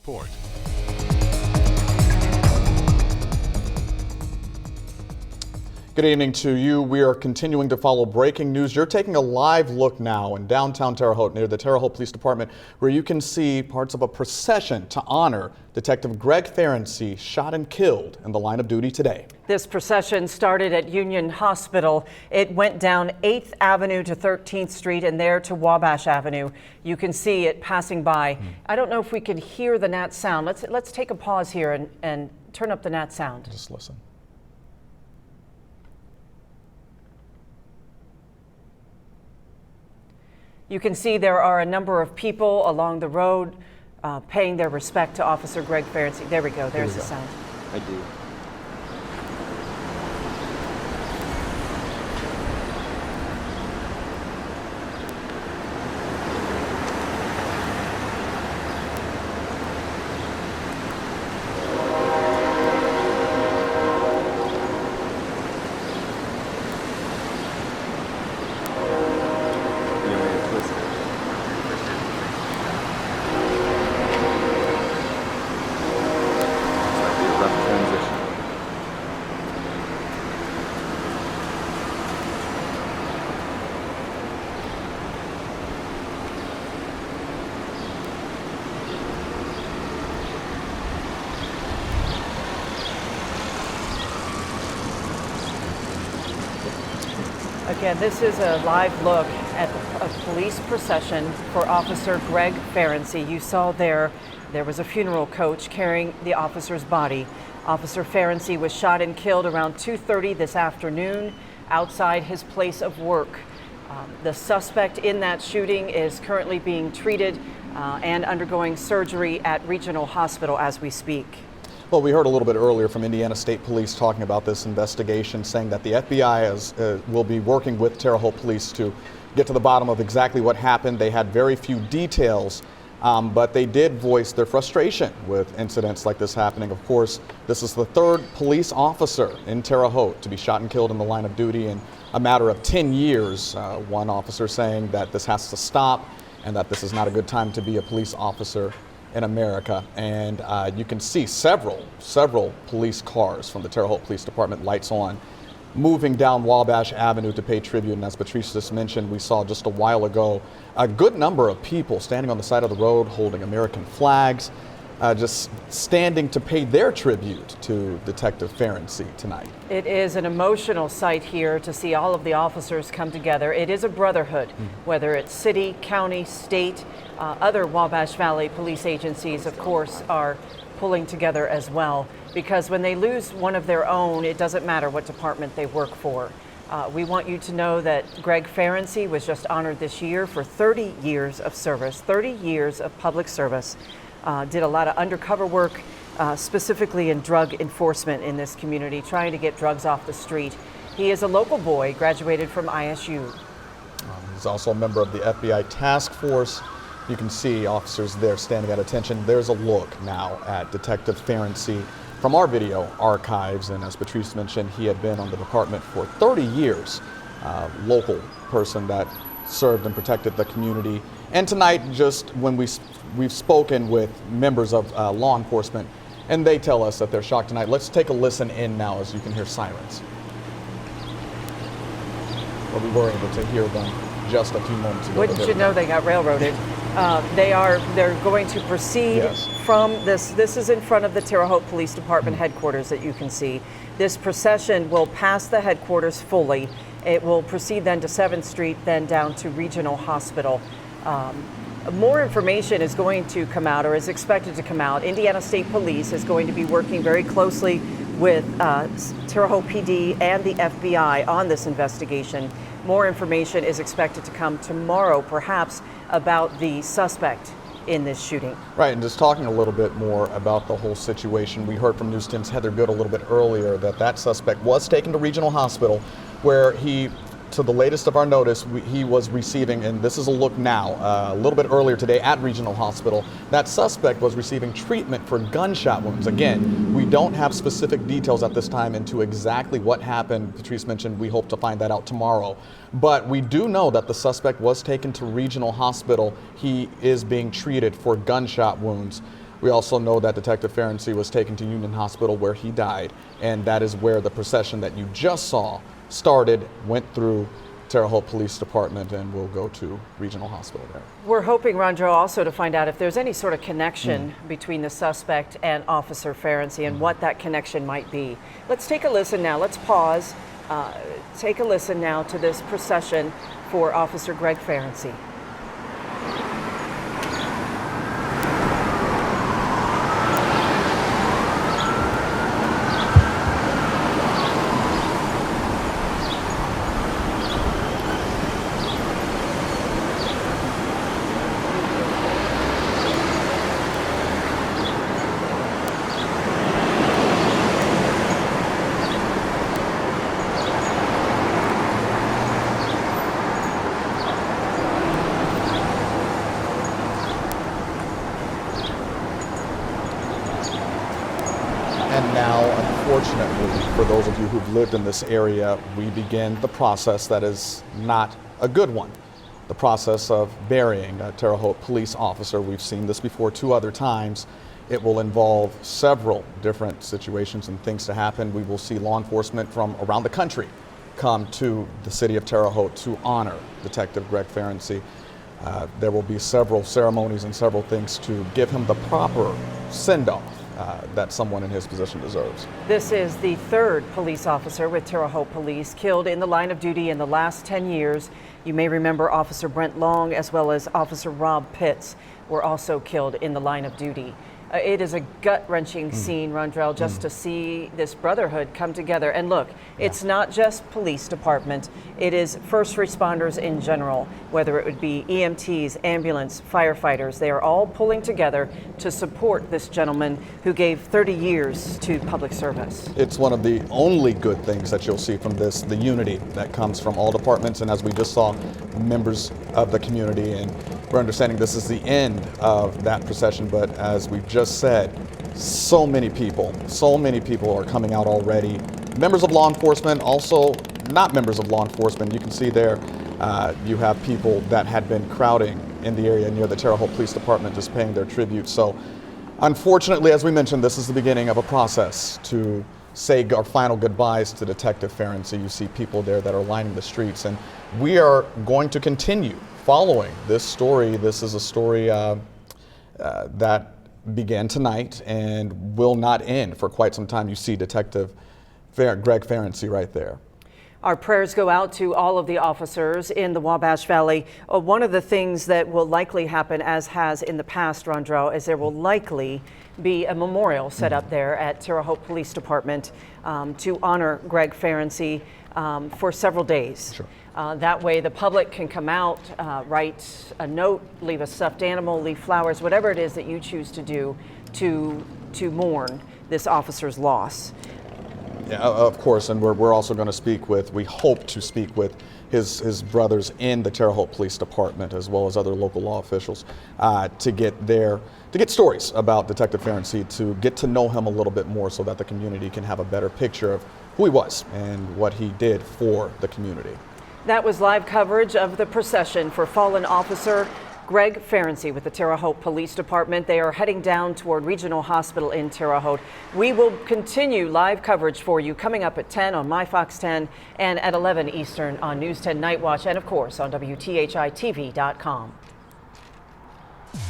Report. Good evening to you. We are continuing to follow breaking news. You're taking a live look now in downtown Terre Haute near the Terre Haute Police Department, where you can see parts of a procession to honor Detective Greg Ferenczi, shot and killed in the line of duty today. This procession started at Union Hospital. It went down 8th Avenue to 13th Street and there to Wabash Avenue. You can see it passing by. I don't know if we can hear the gnat sound. Let's take a pause here and turn up the gnat sound. Just listen. You can see there are a number of people along the road paying their respect to Officer Greg Ferenczi. There we go. There's the sound. I do. Again, this is a live look at a police procession for Officer Greg Ferenczi. You saw there was a funeral coach carrying the officer's body. Officer Ferenczi was shot and killed around 2:30 this afternoon outside his place of work. The suspect in that shooting is currently being treated and undergoing surgery at Regional Hospital as we speak. Well, we heard a little bit earlier from Indiana State Police talking about this investigation, saying that the FBI will be working with Terre Haute Police to get to the bottom of exactly what happened. They had very few details, but they did voice their frustration with incidents like this happening. Of course, this is the third police officer in Terre Haute to be shot and killed in the line of duty in a matter of 10 years. One officer saying that this has to stop and that this is not a good time to be a police officer in America. And you can see several police cars from the Terre Haute Police Department, lights on, moving down Wabash Avenue to pay tribute. And as Patrice just mentioned, we saw just a while ago a good number of people standing on the side of the road holding American flags, just standing to pay their tribute to Detective Ferenczi tonight. It is an emotional sight here to see all of the officers come together. It is a brotherhood, whether it's city, county, state, other Wabash Valley police agencies, of course, are pulling together as well, because when they lose one of their own, it doesn't matter what department they work for. We want you to know that Greg Ferenczi was just honored this year for 30 years of service, 30 years of public service. Did a lot of undercover work, specifically in drug enforcement in this community, trying to get drugs off the street. He is a local boy, graduated from ISU. He's also a member of the FBI task force. You can see officers there standing at attention. There's a look now at Detective Ferenczi from our video archives. And as Patrice mentioned, he had been on the department for 30 years, local person that served and protected the community. And tonight, just when we've spoken with members of law enforcement, and they tell us that they're shocked tonight. Let's take a listen in now as you can hear sirens. Well, we were able to hear them just a few moments ago. Wouldn't you know they got railroaded? They're going to proceed from this. This is in front of the Terre Haute Police Department headquarters that you can see. This procession will pass the headquarters fully. It will proceed then to 7th Street, then down to Regional Hospital. More information is going to come out, or is expected to come out. Indiana State Police is going to be working very closely with Terre Haute PD and the FBI on this investigation. More information is expected to come tomorrow, perhaps, about the suspect in this shooting. Right, and just talking a little bit more about the whole situation, we heard from News 10's Heather Good a little bit earlier that suspect was taken to Regional Hospital, where he, to the latest of our notice, he was receiving, and this is a look now, a little bit earlier today at Regional Hospital, that suspect was receiving treatment for gunshot wounds. Again, we don't have specific details at this time into exactly what happened. Patrice mentioned we hope to find that out tomorrow. But we do know that the suspect was taken to Regional Hospital. He is being treated for gunshot wounds. We also know that Detective Ferenczi was taken to Union Hospital where he died, and that is where the procession that you just saw started, went through Terre Haute Police Department, and will go to Regional Hospital there. We're hoping, Rondrell, also to find out if there's any sort of connection between the suspect and Officer Ferenczi and what that connection might be. Let's take a listen now. Let's pause. Take a listen now to this procession for Officer Greg Ferenczi. And now, unfortunately, for those of you who've lived in this area, we begin the process that is not a good one. The process of burying a Terre Haute police officer. We've seen this before 2 other times. It will involve several different situations and things to happen. We will see law enforcement from around the country come to the city of Terre Haute to honor Detective Greg Ferenczi. There will be several ceremonies and several things to give him the proper send-off that someone in his position deserves. This is the 3rd police officer with Terre Haute Police killed in the line of duty in the last 10 years. You may remember Officer Brent Long as well as Officer Rob Pitts were also killed in the line of duty. It is a gut-wrenching scene, Rondrell, just to see this brotherhood come together. And look, it's not just police department, it is first responders in general, whether it would be EMTs, ambulance, firefighters. They are all pulling together to support this gentleman who gave 30 years to public service. It's one of the only good things that you'll see from this, the unity that comes from all departments, and as we just saw, members of the community. And we're understanding this is the end of that procession, but as we've just said, so many people are coming out already. Members of law enforcement, also not members of law enforcement. You can see there, you have people that had been crowding in the area near the Terre Haute Police Department just paying their tribute. So unfortunately, as we mentioned, this is the beginning of a process to say our final goodbyes to Detective Ferenczi. You see people there that are lining the streets, and we are going to continue following this story. This is a story that began tonight and will not end for quite some time. You see Detective Greg Ferenczi right there. Our prayers go out to all of the officers in the Wabash Valley. One of the things that will likely happen, as has in the past, Rondrell, is there will likely be a memorial set up there at Terre Haute Police Department to honor Greg Ferenczi for several days. Sure. That way the public can come out, write a note, leave a stuffed animal, leave flowers, whatever it is that you choose to do to mourn this officer's loss. Yeah, of course, and we're also going to speak with, we hope to speak with his brothers in the Terre Haute Police Department as well as other local law officials to get stories about Detective Ferenczi, to get to know him a little bit more so that the community can have a better picture of who he was and what he did for the community. That was live coverage of the procession for fallen officer Greg Ferenczi with the Terre Haute Police Department. They are heading down toward Regional Hospital in Terre Haute. We will continue live coverage for you coming up at 10 on MyFox 10 and at 11 Eastern on News 10 Night Watch, and of course on WTHI-TV.com.